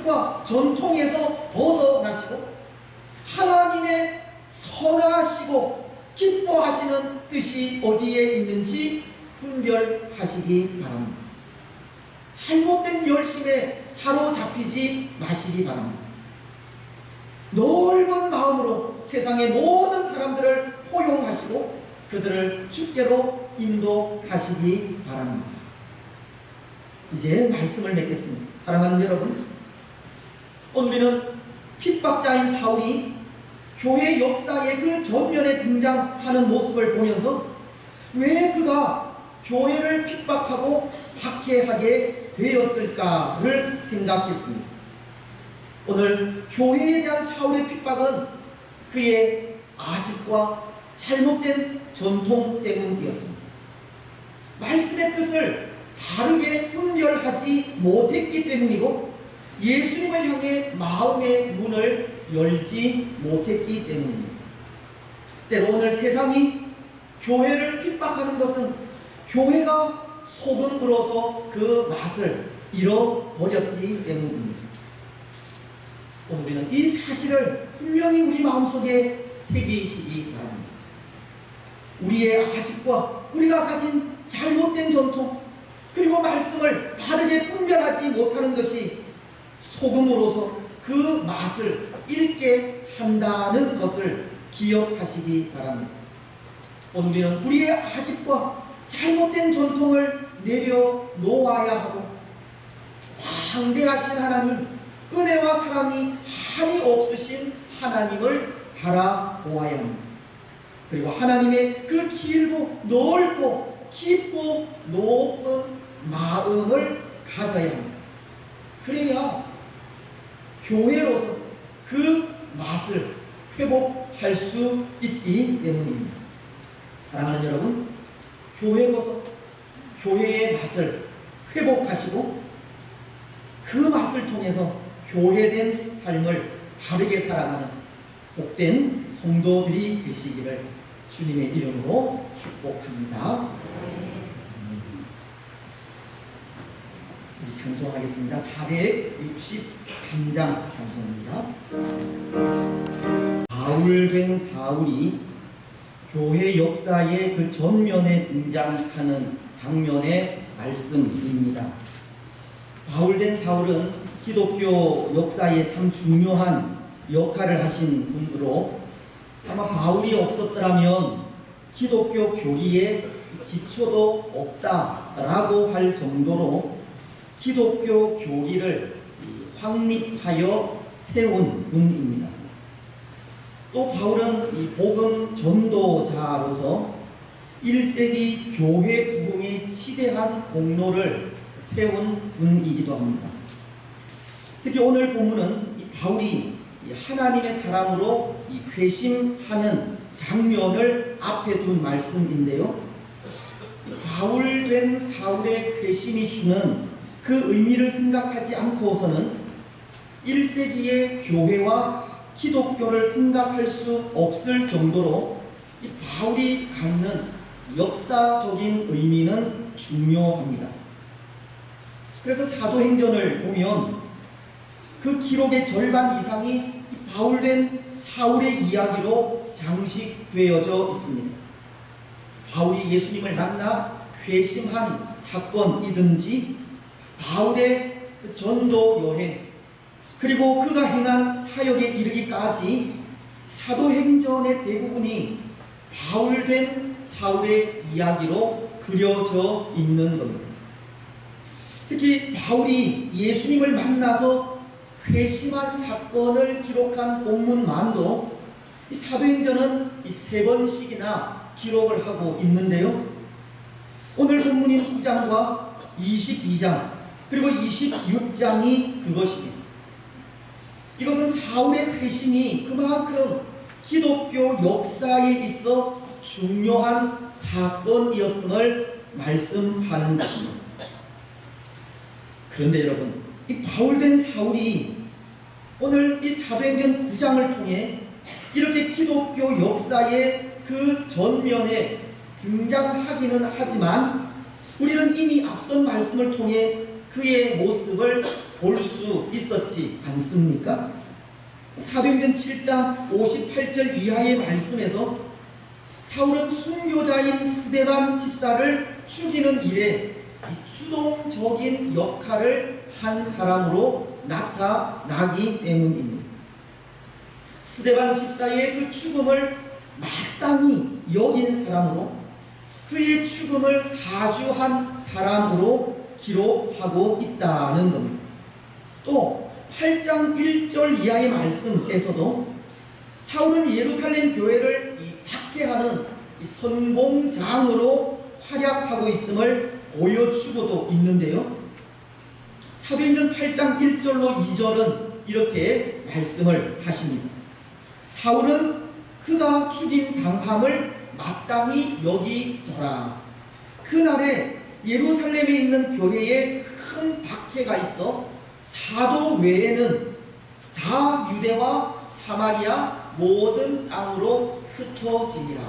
아집과 전통에서 벗어나시고 하나님의 선하시고 기뻐하시는 뜻이 어디에 있는지 분별하시기 바랍니다. 잘못된 열심에 사로잡히지 마시기 바랍니다. 넓은 마음으로 세상의 모든 사람들을 포용하시고 그들을 주께로 인도하시기 바랍니다. 이제 말씀을 맺겠습니다. 사랑하는 여러분, 오늘은 핍박자인 사울이 교회 역사의 그 전면에 등장하는 모습을 보면서 왜 그가 교회를 핍박하고 박해하게 되었을까를 생각했습니다. 오늘 교회에 대한 사울의 핍박은 그의 아집과 잘못된 전통 때문이었습니다. 말씀의 뜻을 바르게 분별하지 못했기 때문이고 예수님을 향해 마음의 문을 열지 못했기 때문입니다. 때로 오늘 세상이 교회를 핍박하는 것은 교회가 소금으로서 그 맛을 잃어버렸기 때문입니다. 우리는 이 사실을 분명히 우리 마음속에 새기시기 바랍니다. 우리의 아집과 우리가 가진 잘못된 전통 그리고 말씀을 바르게 분별하지 못하는 것이 소금으로서 그 맛을 잃게 한다는 것을 기억하시기 바랍니다. 오늘 우리는 우리의 아집과 잘못된 전통을 내려놓아야 하고 광대하신 하나님, 은혜와 사랑이 한이 없으신 하나님을 바라보아야 합니다. 그리고 하나님의 그 길고 넓고 깊고 높은 마음을 가져야 합니다. 그래야 교회로서 그 맛을 회복할 수 있기 때문입니다. 사랑하는 여러분, 교회로서 교회의 맛을 회복하시고 그 맛을 통해서 교회된 삶을 바르게 살아가는 복된 성도들이 되시기를 주님의 이름으로 축복합니다. 우리 찬송하겠습니다. 463장 찬송입니다. 바울된 사울이 교회 역사의 그 전면에 등장하는 장면의 말씀입니다. 바울된 사울은 기독교 역사에 참 중요한 역할을 하신 분으로 아마 바울이 없었더라면 기독교 교리에 기초도 없다라고 할 정도로 기독교 교리를 확립하여 세운 분입니다. 또 바울은 이 복음 전도자로서 1세기 교회 부흥에 치대한 공로를 세운 분이기도 합니다. 특히 오늘 본문은 이 바울이 하나님의 사람으로 회심하는 장면을 앞에 둔 말씀인데요. 바울된 사울의 회심이 주는 그 의미를 생각하지 않고서는 1세기의 교회와 기독교를 생각할 수 없을 정도로 이 바울이 갖는 역사적인 의미는 중요합니다. 그래서 사도행전을 보면 그 기록의 절반 이상이 바울된 사울의 이야기로 장식되어져 있습니다. 바울이 예수님을 만나 회심한 사건이든지 바울의 그 전도 여행 그리고 그가 행한 사역에 이르기까지 사도행전의 대부분이 바울된 사울의 이야기로 그려져 있는 겁니다. 특히 바울이 예수님을 만나서 회심한 사건을 기록한 본문만도 이 사도행전은 3번씩이나 기록을 하고 있는데요. 오늘 본문인 9장과 22장 그리고 26장이 그것입니다. 이것은 사울의 회심이 그만큼 기독교 역사에 있어 중요한 사건이었음을 말씀하는 것입니다. 그런데 여러분, 이 바울된 사울이 오늘 이 사도행전 9장을 통해 이렇게 기독교 역사의 그 전면에 등장하기는 하지만 우리는 이미 앞선 말씀을 통해 그의 모습을 볼 수 있었지 않습니까? 사도행전 7장 58절 이하의 말씀에서 사울은 순교자인 스데반 집사를 죽이는 일에 주동적인 역할을 한 사람으로 나타나기 때문입니다. 스데반 집사의 그 죽음을 마땅히 여긴 사람으로, 그의 죽음을 사주한 사람으로 기록하고 있다는 겁니다. 또 8장 1절 이하의 말씀에서도 사울은 예루살렘 교회를 박해하는 선봉장으로 활약하고 있음을 보여주고도 있는데요. 사도행전 8장 1절로 2절은 이렇게 말씀을 하십니다. 사울은 그가 죽임 당함을 마땅히 여기더라. 그날에 예루살렘에 있는 교회에 큰 박해가 있어 사도 외에는 다 유대와 사마리아 모든 땅으로 흩어지니라.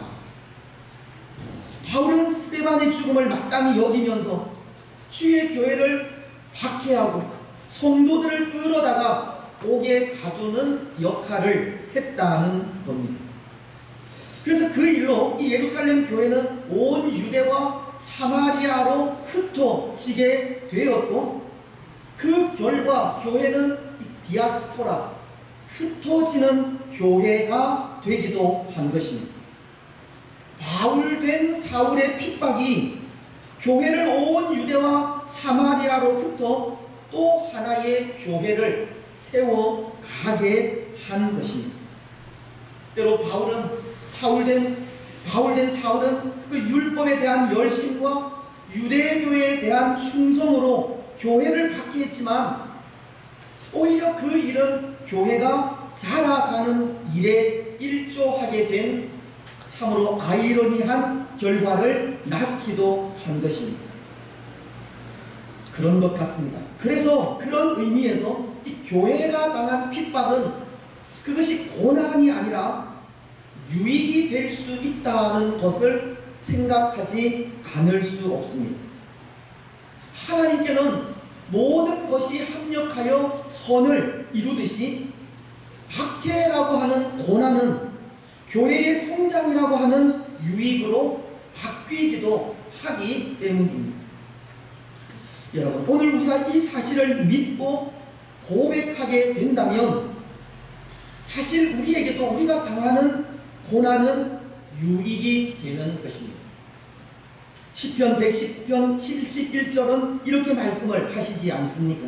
바울은 스데반의 죽음을 마땅히 여기면서 주의 교회를 박해하고 성도들을 끌어다가 옥에 가두는 역할을 했다는 겁니다. 그래서 그 일로 이 예루살렘 교회는 온 유대와 사마리아로 흩어지게 되었고, 그 결과 교회는 디아스포라, 흩어지는 교회가 되기도 한 것입니다. 바울된 사울의 핍박이 교회를 온 유대와 사마리아로 흩어 또 하나의 교회를 세워가게 한 것입니다. 때로 바울된 사울은 그 율법에 대한 열심과 유대교에 대한 충성으로 교회를 박해했지만, 오히려 그 일은 교회가 자라가는 일에 일조하게 된 참으로 아이러니한 결과를 낳기도 한 것입니다. 그런 것 같습니다. 그래서 그런 의미에서 이 교회가 당한 핍박은 그것이 고난이 아니라 유익이 될 수 있다는 것을 생각하지 않을 수 없습니다. 하나님께는 모든 것이 합력하여 선을 이루듯이 박해라고 하는 고난은 교회의 성장이라고 하는 유익으로 바뀌기도 하기 때문입니다. 여러분, 오늘 우리가 이 사실을 믿고 고백하게 된다면 사실 우리에게도 우리가 당하는 고난은 유익이 되는 것입니다. 시편 110편 71절은 이렇게 말씀을 하시지 않습니까?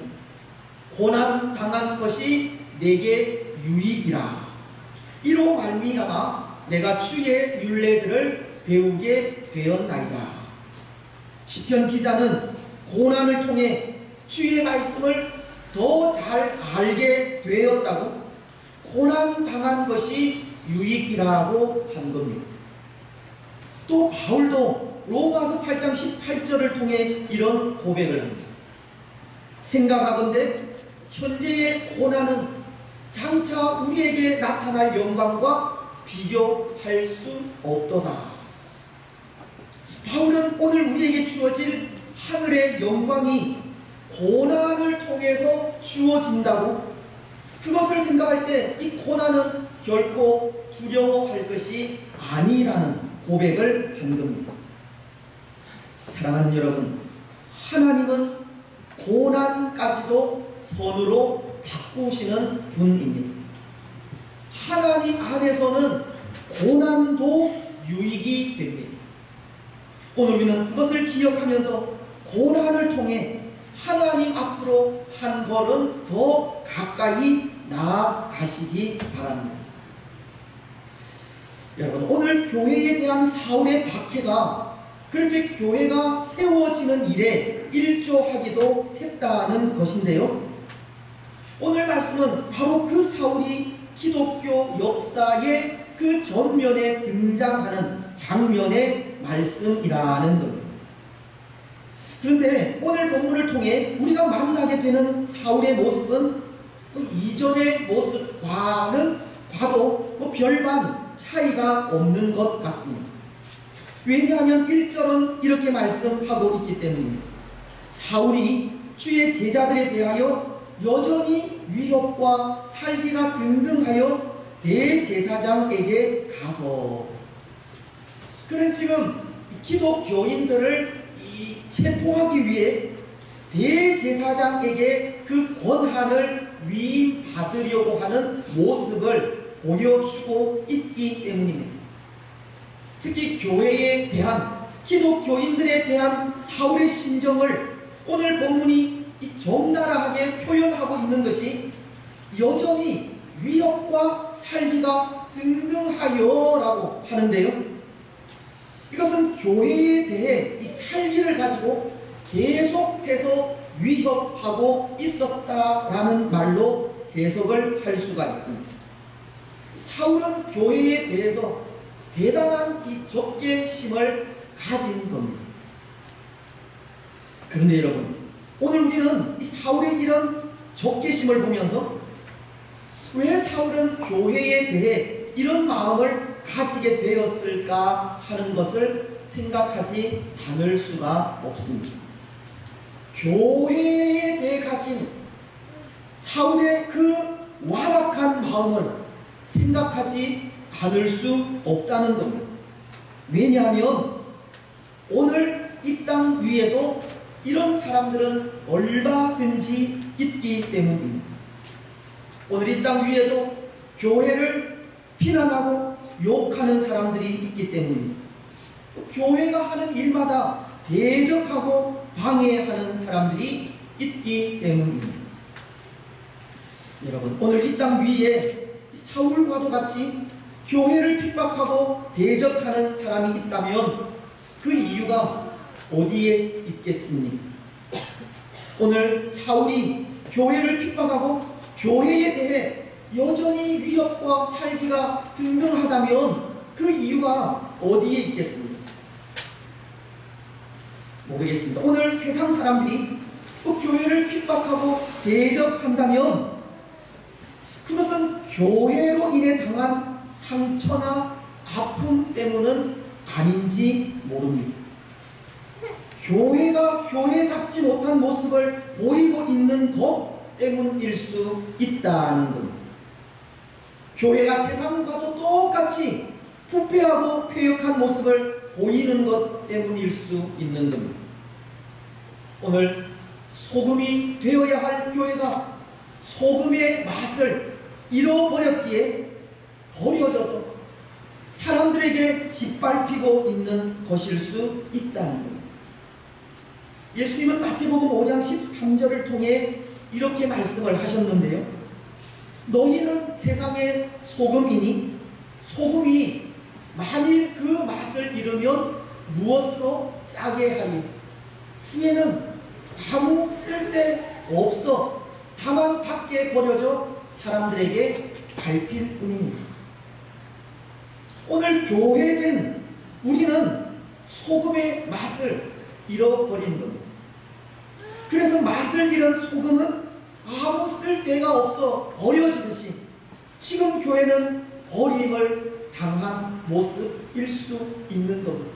고난 당한 것이 내게 유익이라. 이로 말미암아 내가 주의 율례들을 배우게 되었나이다. 시편 기자는 고난을 통해 주의 말씀을 더 잘 알게 되었다고, 고난 당한 것이 유익이라고 한 겁니다. 또 바울도 로마서 8장 18절을 통해 이런 고백을 합니다. 생각하건대 현재의 고난은 장차 우리에게 나타날 영광과 비교할 수 없도다. 바울은 오늘 우리에게 주어질 하늘의 영광이 고난을 통해서 주어진다고, 그것을 생각할 때 이 고난은 결코 두려워할 것이 아니라는 고백을 한 겁니다. 사랑하는 여러분, 하나님은 고난까지도 선으로 바꾸시는 분입니다. 하나님 안에서는 고난도 유익이 됩니다. 오늘 우리는 그것을 기억하면서 고난을 통해 하나님 앞으로 한 걸음 더 가까이 나아가시기 바랍니다. 여러분, 오늘 교회에 대한 사울의 박해가 그렇게 교회가 세워지는 일에 일조하기도 했다는 것인데요. 오늘 말씀은 바로 그 사울이 기독교 역사의 그 전면에 등장하는 장면의 말씀이라는 겁니다. 그런데 오늘 본문을 통해 우리가 만나게 되는 사울의 모습은 이전의 모습과는 봐도 별반 차이가 없는 것 같습니다. 왜냐하면 1절은 이렇게 말씀하고 있기 때문입니다. 사울이 주의 제자들에 대하여 여전히 위협과 살기가 등등하여 대제사장에게 가서, 그는 지금 기독교인들을 체포하기 위해 대제사장에게 그 권한을 위임받으려고 하는 모습을 보여주고 있기 때문입니다. 특히 교회에 대한, 기독교인들에 대한 사울의 심정을 오늘 본문이 적나라하게 표현하고 있는 것이 여전히 위협과 살기가 등등하여라고 하는데요, 이것은 교회에 대해 이 살기를 가지고 계속해서 위협하고 있었다라는 말로 해석을 할 수가 있습니다. 사울은 교회에 대해서 대단한 이 적개심을 가진 겁니다. 그런데 여러분, 오늘 우리는 이 사울의 이런 적개심을 보면서 왜 사울은 교회에 대해 이런 마음을 가지게 되었을까 하는 것을 생각하지 않을 수가 없습니다. 교회에 대해 가진 사울의 그 완악한 마음을 생각하지 않을 수 없다는 겁니다. 왜냐하면 오늘 이 땅 위에도 이런 사람들은 얼마든지 있기 때문입니다. 오늘 이 땅 위에도 교회를 비난하고 욕하는 사람들이 있기 때문입니다. 교회가 하는 일마다 대적하고 방해하는 사람들이 있기 때문입니다. 여러분, 오늘 이 땅 위에 사울과도 같이 교회를 핍박하고 대적하는 사람이 있다면 그 이유가 어디에 있겠습니까? 오늘 사울이 교회를 핍박하고 교회에 대해 여전히 위협과 살기가 등등하다면 그 이유가 어디에 있겠습니까? 모르겠습니다. 오늘 세상 사람들이 그 교회를 핍박하고 대적한다면 그것은 교회로 인해 당한 상처나 아픔 때문은 아닌지 모릅니다. 교회가 교회답지 못한 모습을 보이고 있는 것 때문일 수 있다는 겁니다. 교회가 세상과도 똑같이 부패하고 폐역한 모습을 보이는 것 때문일 수 있는 겁니다. 오늘 소금이 되어야 할 교회가 소금의 맛을 잃어버렸기에 버려져서 사람들에게 짓밟히고 있는 것일 수 있다는 겁니다. 예수님은 마태복음 5장 13절을 통해 이렇게 말씀을 하셨는데요, 너희는 세상의 소금이니 소금이 만일 그 맛을 잃으면 무엇으로 짜게 하리? 후에는 아무 쓸데 없어 다만 밖에 버려져 사람들에게 밟힐 뿐입니다. 오늘 교회된 우리는 소금의 맛을 잃어버린 겁니다. 그래서 맛을 잃은 소금은 아무 쓸데가 없어 버려지듯이 지금 교회는 버림을 당한 모습일 수 있는 겁니다.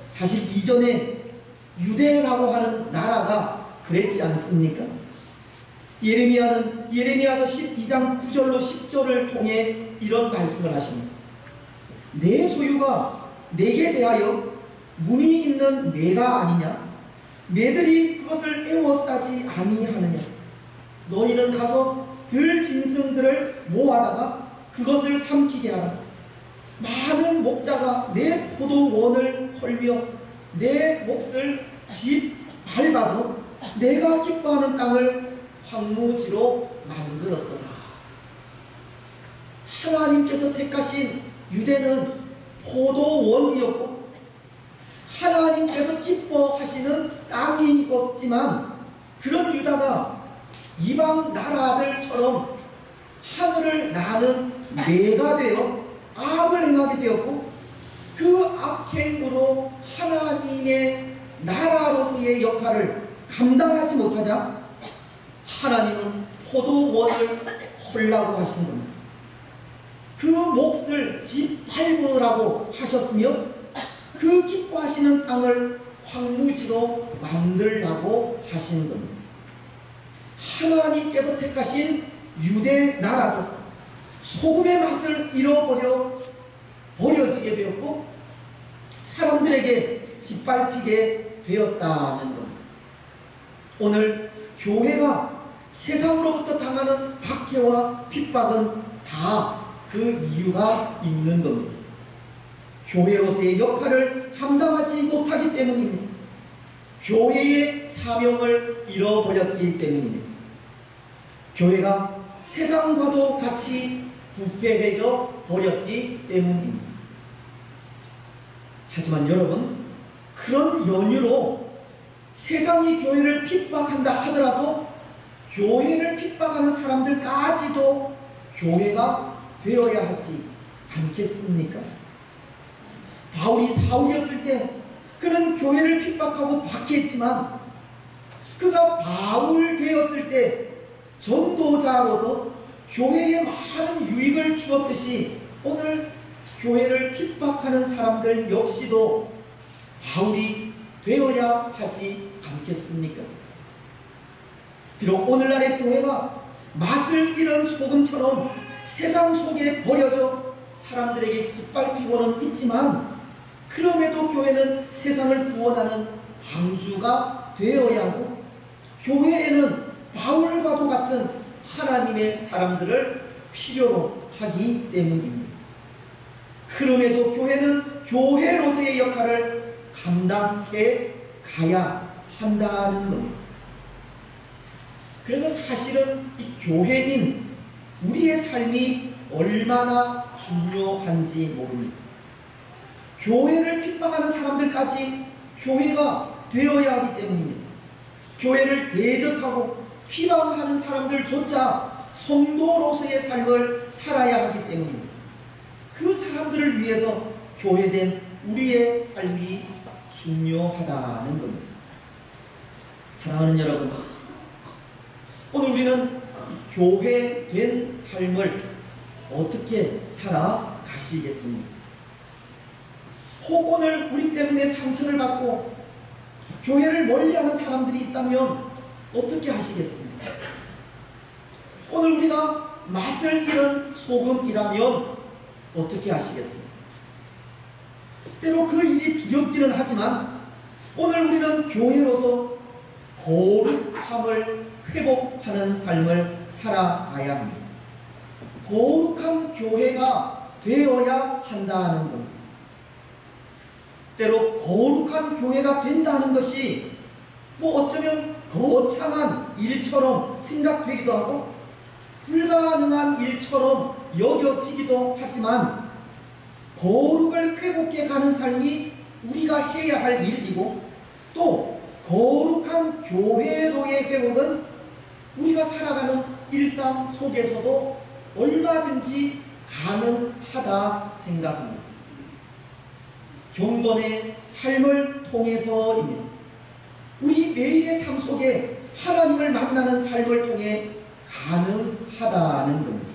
사실 이전에 유대라고 하는 나라가 그랬지 않습니까? 예레미야서 12장 9절로 10절을 통해 이런 말씀을 하십니다. 내 소유가 내게 대하여 문이 있는 매가 아니냐? 매들이 그것을 에워싸지 아니하느냐? 너희는 가서 들짐승들을 모아다가 그것을 삼키게 하라. 많은 목자가 내 포도원을 헐며 내 몫을 짓밟아서 내가 기뻐하는 땅을 황무지로 만들었더라. 하나님께서 택하신 유대는 포도원이었고 하나님께서 기뻐하시는 땅이었지만 그런 유다가 이방 나라들처럼 하늘을 나는 매가 되어 악을 행하게 되었고 그 악행으로 하나님의 나라로서의 역할을 감당하지 못하자 하나님은 포도원을 헐라고 하신 겁니다. 그 몫을 짓밟으라고 하셨으며 그 기뻐하시는 땅을 황무지로 만들라고 하신 겁니다. 하나님께서 택하신 유대 나라도 소금의 맛을 잃어버려 버려지게 되었고 사람들에게 짓밟히게 되었다는 겁니다. 오늘 교회가 세상으로부터 당하는 박해와 핍박은 다 그 이유가 있는 겁니다. 교회로서의 역할을 감당하지 못하기 때문입니다. 교회의 사명을 잃어버렸기 때문입니다. 교회가 세상과도 같이 부패해져 버렸기 때문입니다. 하지만 여러분, 그런 연유로 세상이 교회를 핍박한다 하더라도 교회를 핍박하는 사람들까지도 교회가 되어야 하지 않겠습니까? 바울이 사울이었을 때 그는 교회를 핍박하고 박해했지만 그가 바울 되었을 때 전도자로서 교회에 많은 유익을 주었듯이 오늘 교회를 핍박하는 사람들 역시도 바울이 되어야 하지 않겠습니까? 비록 오늘날의 교회가 맛을 잃은 소금처럼 세상 속에 버려져 사람들에게 짓밟히고는 있지만 그럼에도 교회는 세상을 구원하는 방주가 되어야 하고 교회에는 바울과도 같은 하나님의 사람들을 필요로 하기 때문입니다. 그럼에도 교회는 교회로서의 역할을 감당해 가야 한다는 겁니다. 그래서 사실은 이 교회인 우리의 삶이 얼마나 중요한지 모릅니다. 교회를 핍박하는 사람들까지 교회가 되어야 하기 때문입니다. 교회를 대적하고 비방하는 사람들조차 성도로서의 삶을 살아야 하기 때문입니다. 그 사람들을 위해서 교회된 우리의 삶이 중요하다는 겁니다. 사랑하는 여러분, 오늘 우리는 교회된 삶을 어떻게 살아가시겠습니까? 혹 오늘 우리 때문에 상처를 받고 교회를 멀리하는 사람들이 있다면 어떻게 하시겠습니까? 오늘 우리가 맛을 잃은 소금이라면 어떻게 하시겠습니까? 때로 그 일이 두렵기는 하지만 오늘 우리는 교회로서 거룩함을 회복하는 삶을 살아가야 합니다. 거룩한 교회가 되어야 한다는 겁니다. 때로 거룩한 교회가 된다는 것이 어쩌면 거창한 일처럼 생각되기도 하고 불가능한 일처럼 여겨지기도 하지만 거룩을 회복해 가는 삶이 우리가 해야 할 일이고 또 거룩한 교회로의 회복은 우리가 살아가는 일상 속에서도 얼마든지 가능하다 생각합니다. 경건의 삶을 통해서입니다. 우리 매일의 삶 속에 하나님을 만나는 삶을 통해 가능하다는 겁니다.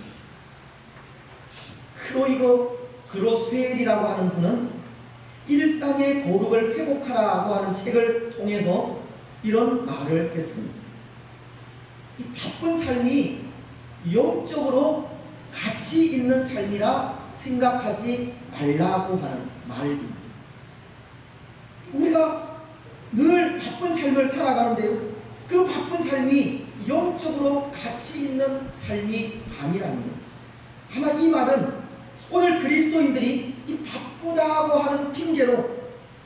크로이거 그로스웰이라고 하는 분은 일상의 거룩을 회복하라고 하는 책을 통해서 이런 말을 했습니다. 이 바쁜 삶이 영적으로 가치 있는 삶이라 생각하지 말라고 하는 말입니다. 우리가 늘 바쁜 삶을 살아가는데요, 그 바쁜 삶이 영적으로 가치 있는 삶이 아니라는 거예요. 아마 이 말은 오늘 그리스도인들이 이 바쁘다고 하는 핑계로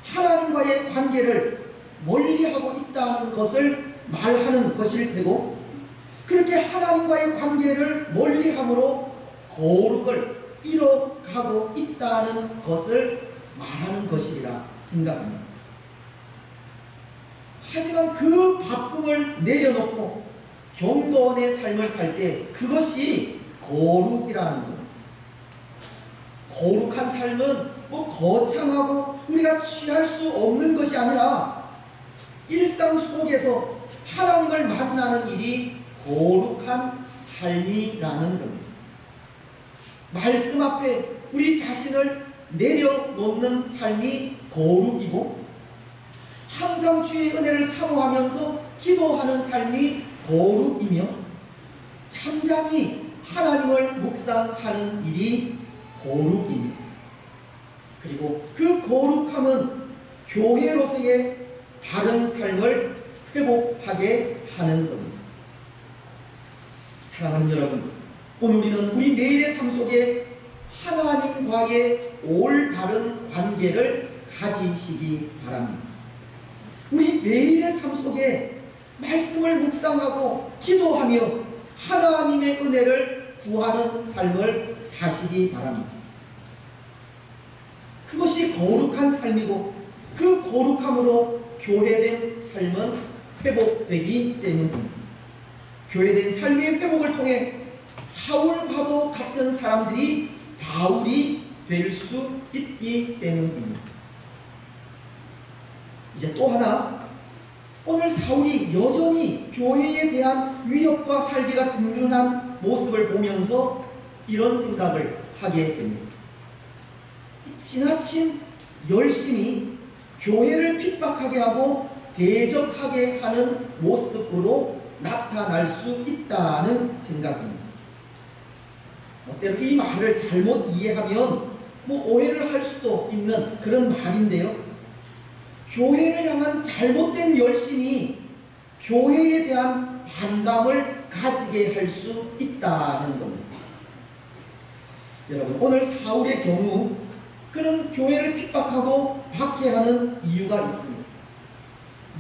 하나님과의 관계를 멀리하고 있다는 것을 말하는 것일 테고, 그렇게 하나님과의 관계를 멀리함으로 거룩을 잃어가고 있다는 것을 말하는 것이라 생각합니다. 하지만 그 바쁨을 내려놓고 경건의 삶을 살 때 그것이 거룩이라는 겁니다. 거룩한 삶은 거창하고 우리가 취할 수 없는 것이 아니라 일상 속에서 하나님을 만나는 일이 거룩한 삶이라는 겁니다. 말씀 앞에 우리 자신을 내려놓는 삶이 거룩이고 항상 주의 은혜를 사모하면서 기도하는 삶이 거룩이며 잠잠히 하나님을 묵상하는 일이 거룩입니다. 그리고 그 거룩함은 교회로서의 바른 삶을 회복하게 하는 겁니다. 사랑하는 여러분, 오늘 우리는 우리 매일의 삶 속에 하나님과의 올바른 관계를 가지시기 바랍니다. 우리 매일의 삶 속에 말씀을 묵상하고 기도하며 하나님의 은혜를 구하는 삶을 사시기 바랍니다. 그것이 거룩한 삶이고 그 거룩함으로 교회된 삶은 회복되기 때문입니다. 교회된 삶의 회복을 통해 사울과도 같은 사람들이 바울이 될 수 있기 때문입니다. 이제 또 하나, 오늘 사울이 여전히 교회에 대한 위협과 살기가 든든한 모습을 보면서 이런 생각을 하게 됩니다. 지나친 열심이 교회를 핍박하게 하고 대적하게 하는 모습으로 나타날 수 있다는 생각입니다. 때로 이 말을 잘못 이해하면 오해를 할 수도 있는 그런 말인데요. 교회를 향한 잘못된 열심이 교회에 대한 반감을 가지게 할 수 있다는 겁니다. 여러분, 오늘 사울의 경우 그는 교회를 핍박하고 박해하는 이유가 있습니다.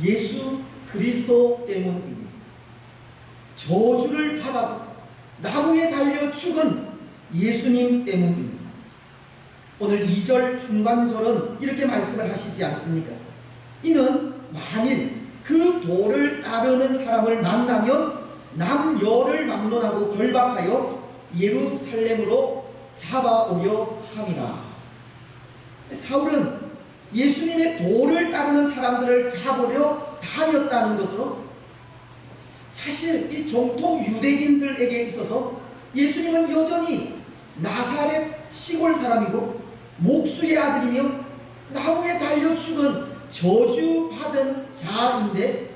예수 그리스도 때문입니다. 저주를 받아서 나무에 달려 죽은 예수님 때문입니다. 오늘 2절 중반절은 이렇게 말씀을 하시지 않습니까? 이는 만일 그 도를 따르는 사람을 만나면 남여를 막론하고 결박하여 예루살렘으로 잡아오려 함이라. 사울은 예수님의 도를 따르는 사람들을 잡으려 다녔다는 것으로 사실 이 정통 유대인들에게 있어서 예수님은 여전히 나사렛 시골 사람이고 목수의 아들이며 나무에 달려 죽은 저주받은 자인데,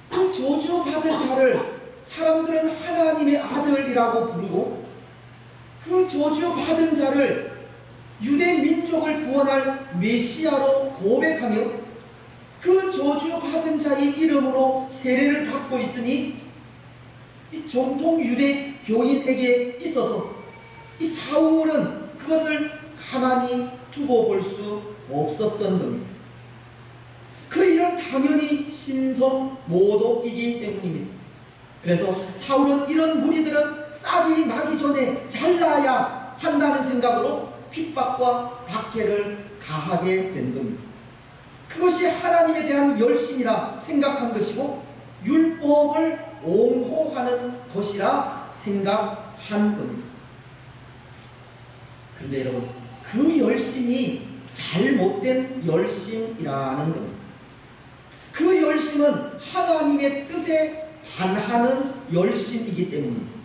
그 저주받은 자를 사람들은 하나님의 아들이라고 부르고 그 저주받은 자를 유대 민족을 구원할 메시아로 고백하며 그 저주받은 자의 이름으로 세례를 받고 있으니 이 정통 유대 교인에게 있어서 이 사울은 그것을 가만히 두고 볼 수 없었던 겁니다. 그 일은 당연히 신성 모독이기 때문입니다. 그래서 사울은 이런 무리들은 싹이 나기 전에 잘라야 한다는 생각으로 핍박과 박해를 가하게 된 겁니다. 그것이 하나님에 대한 열심이라 생각한 것이고 율법을 옹호하는 것이라 생각한 겁니다. 그런데 여러분, 그 열심이 잘못된 열심이라는 겁니다. 그 열심은 하나님의 뜻에 반하는 열심이기 때문입니다.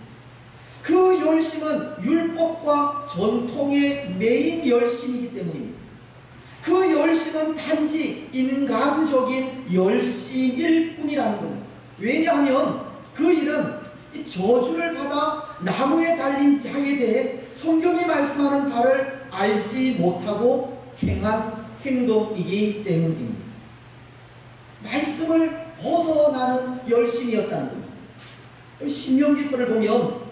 그 열심은 율법과 전통의 매인 열심이기 때문입니다. 그 열심은 단지 인간적인 열심일 뿐이라는 겁니다. 왜냐하면 그 일은 이 저주를 받아 나무에 달린 자에 대해 성경이 말씀하는 바를 알지 못하고 행한 행동이기 때문입니다. 말씀을 벗어나는 열심이었다는 겁니다. 신명기서를 보면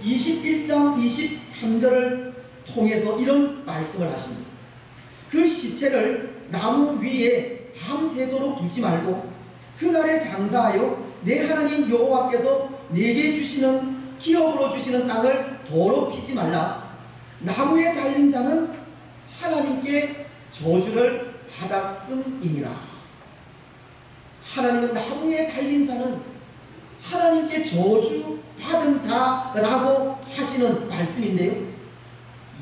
21장 23절을 통해서 이런 말씀을 하십니다. 그 시체를 나무 위에 밤새도록 두지 말고 그날에 장사하여 내 하나님 여호와께서 내게 주시는 기업으로 주시는 땅을 더럽히지 말라. 나무에 달린 자는 하나님께 저주를 받았음이니라. 하나님은 나무에 달린 자는 하나님께 저주 받은 자라고 하시는 말씀인데요,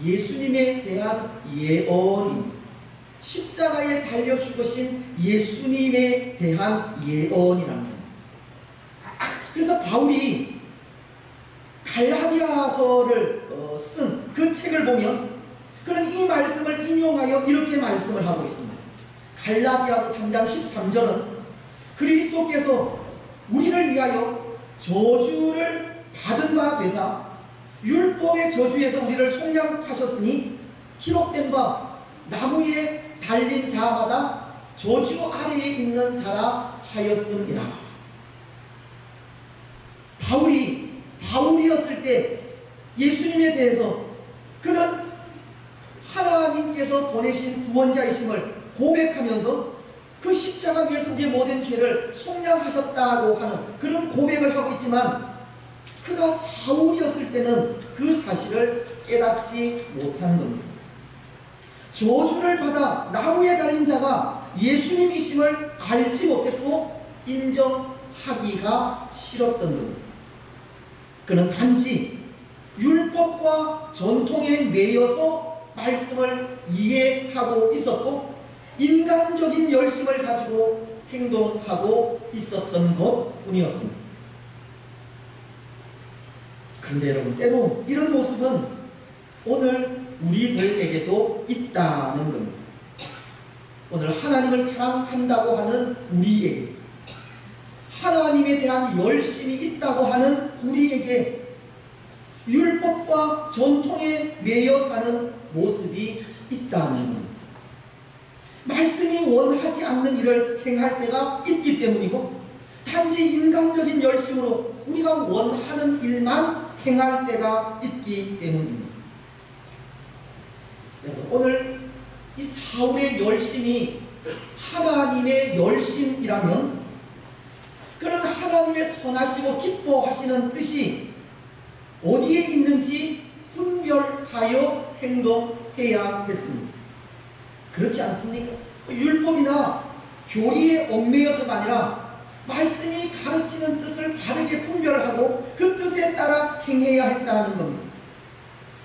예수님에 대한 예언입니다. 십자가에 달려 죽으신 예수님에 대한 예언이라는 겁니다. 그래서 바울이 갈라디아서를 쓴 그 책을 보면 그는 이 말씀을 인용하여 이렇게 말씀을 하고 있습니다. 갈라디아서 3장 13절은 그리스도께서 우리를 위하여 저주를 받은 바 되사 율법의 저주에서 우리를 속량하셨으니 기록된 바 나무에 달린 자마다 저주 아래에 있는 자라 하였습니다. 바울이었을 때 예수님에 대해서 그는 하나님께서 보내신 구원자이심을 고백하면서 그 십자가 위에서 우리의 모든 죄를 속량하셨다고 하는 그런 고백을 하고 있지만 그가 사울이었을 때는 그 사실을 깨닫지 못한 겁니다. 저주를 받아 나무에 달린 자가 예수님이심을 알지 못했고 인정하기가 싫었던 겁니다. 그는 단지 율법과 전통에 매여서 말씀을 이해하고 있었고 인간적인 열심을 가지고 행동하고 있었던 것뿐이었습니다. 그런데 여러분, 때로 이런 모습은 오늘 우리들에게도 있다는 겁니다. 오늘 하나님을 사랑한다고 하는 우리에게, 하나님에 대한 열심이 있다고 하는 우리에게 율법과 전통에 매여 사는 모습이 있다는 겁니다. 말씀이 원하지 않는 일을 행할 때가 있기 때문이고 단지 인간적인 열심으로 우리가 원하는 일만 행할 때가 있기 때문입니다. 오늘 이 사울의 열심이 하나님의 열심이라면 그런 하나님의 선하시고 기뻐하시는 뜻이 어디에 있는지 분별하여 행동해야 했습니다. 그렇지 않습니까? 율법이나 교리에 얽매여서가 아니라 말씀이 가르치는 뜻을 바르게 분별하고 그 뜻에 따라 행해야 했다는 겁니다.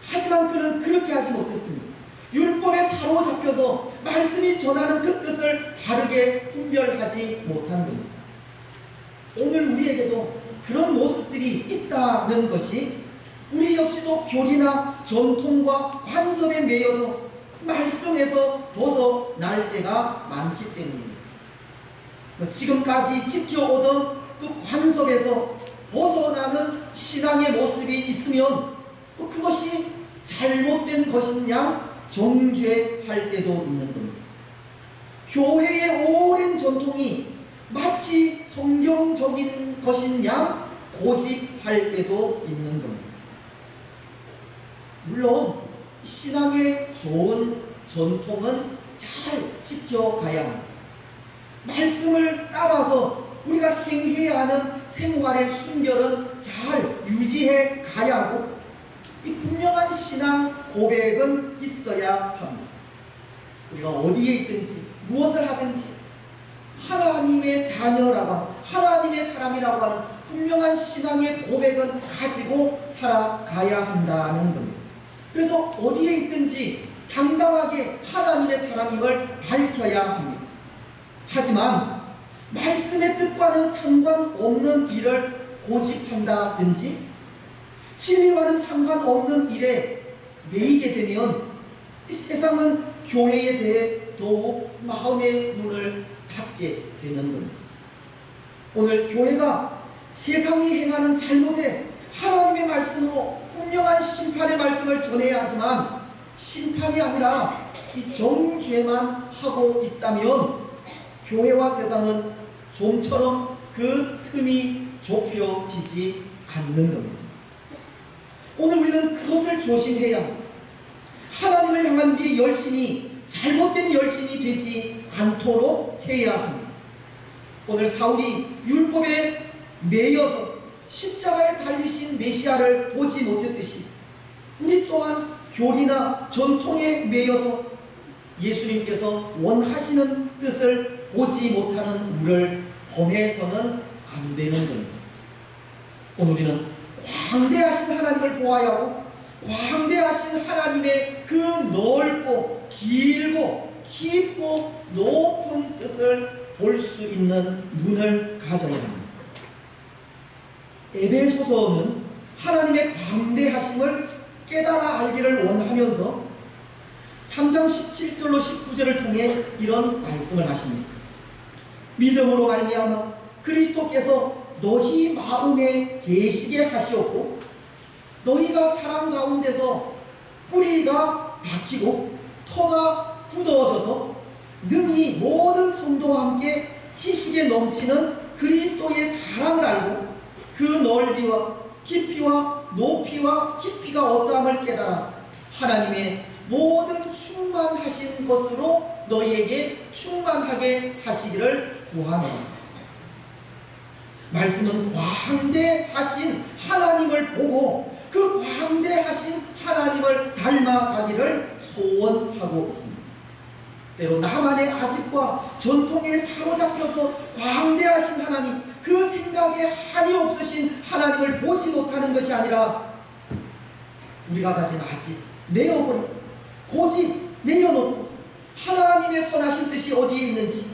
하지만 그는 그렇게 하지 못했습니다. 율법에 사로잡혀서 말씀이 전하는 그 뜻을 바르게 분별하지 못한 겁니다. 오늘 우리에게도 그런 모습들이 있다는 것이 우리 역시도 교리나 전통과 관습에 매여서 말씀에서 벗어날 때가 많기 때문입니다. 지금까지 지켜오던 그 관습에서 벗어나는 신앙의 모습이 있으면 그것이 잘못된 것이냐 정죄할 때도 있는 겁니다. 교회의 오랜 전통이 마치 성경적인 것이냐 고집할 때도 있는 겁니다. 물론 신앙의 좋은 전통은 잘 지켜가야 합니다. 말씀을 따라서 우리가 행해야 하는 생활의 순결은 잘 유지해 가야 하고 이 분명한 신앙 고백은 있어야 합니다. 우리가 어디에 있든지 무엇을 하든지 하나님의 자녀라고 하나님의 사람이라고 하는 분명한 신앙의 고백은 가지고 살아가야 한다는 겁니다. 그래서 어디에 있든지 당당하게 하나님의 사람임을 밝혀야 합니다. 하지만 말씀의 뜻과는 상관없는 일을 고집한다든지 진리와는 상관없는 일에 매이게 되면 이 세상은 교회에 대해 더욱 마음의 문을 닫게 되는 겁니다. 오늘 교회가 세상이 행하는 잘못에 하나님의 말씀으로 분명한 심판의 말씀을 전해야 하지만 심판이 아니라 이 정죄만 하고 있다면 교회와 세상은 좀처럼 그 틈이 좁혀지지 않는 겁니다. 오늘 우리는 그것을 조심해야 합니다. 하나님을 향한 우리의 열심이 잘못된 열심이 되지 않도록 해야 합니다. 오늘 사울이 율법에 매여서 십자가에 달리신 메시아를 보지 못했듯이 우리 또한 교리나 전통에 매여서 예수님께서 원하시는 뜻을 보지 못하는 우를 범해서는 안 되는 겁니다. 오늘 우리는 광대하신 하나님을 보아야 하고 광대하신 하나님의 그 넓고 길고 깊고 높은 뜻을 볼 수 있는 눈을 가져야 합니다. 에베소서는 하나님의 광대하심을 깨달아 알기를 원하면서 3장 17절로 19절을 통해 이런 말씀을 하십니다. 믿음으로 말미암아 그리스도께서 너희 마음에 계시게 하시었고 너희가 사랑 가운데서 뿌리가 박히고 터가 굳어져서 능히 모든 성도와 함께 지식에 넘치는 그리스도의 사랑을 알고 그 넓이와 깊이와 높이와 깊이가 어떠함을 깨달아 하나님의 모든 충만하신 것으로 너희에게 충만하게 하시기를 구하노라. 말씀은 광대하신 하나님을 보고 그 광대하신 하나님을 닮아가기를 소원하고 있습니다. 때로 나만의 아집과 전통에 사로잡혀서 광대하신 하나님, 그 생각에 한이 없으신 하나님을 보지 못하는 것이 아니라 우리가 가진 아집 내어버리고 고집 내려놓고 하나님의 선하신 뜻이 어디에 있는지,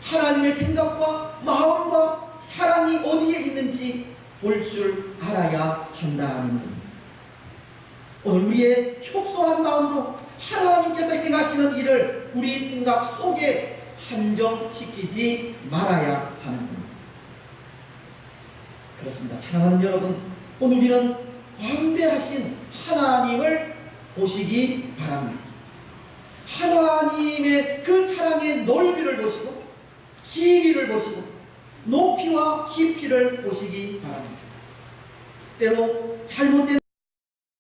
하나님의 생각과 마음과 사랑이 어디에 있는지 볼 줄 알아야 한다는 겁니다. 오늘 우리의 협소한 마음으로 하나님께서 행하시는 일을 우리 생각 속에 한정시키지 말아야 하는 겁니다. 그렇습니다. 사랑하는 여러분, 오늘 우리는 광대하신 하나님을 보시기 바랍니다. 하나님의 그 사랑의 넓이를 보시고 길이를 보시고 높이와 깊이를 보시기 바랍니다. 때로 잘못된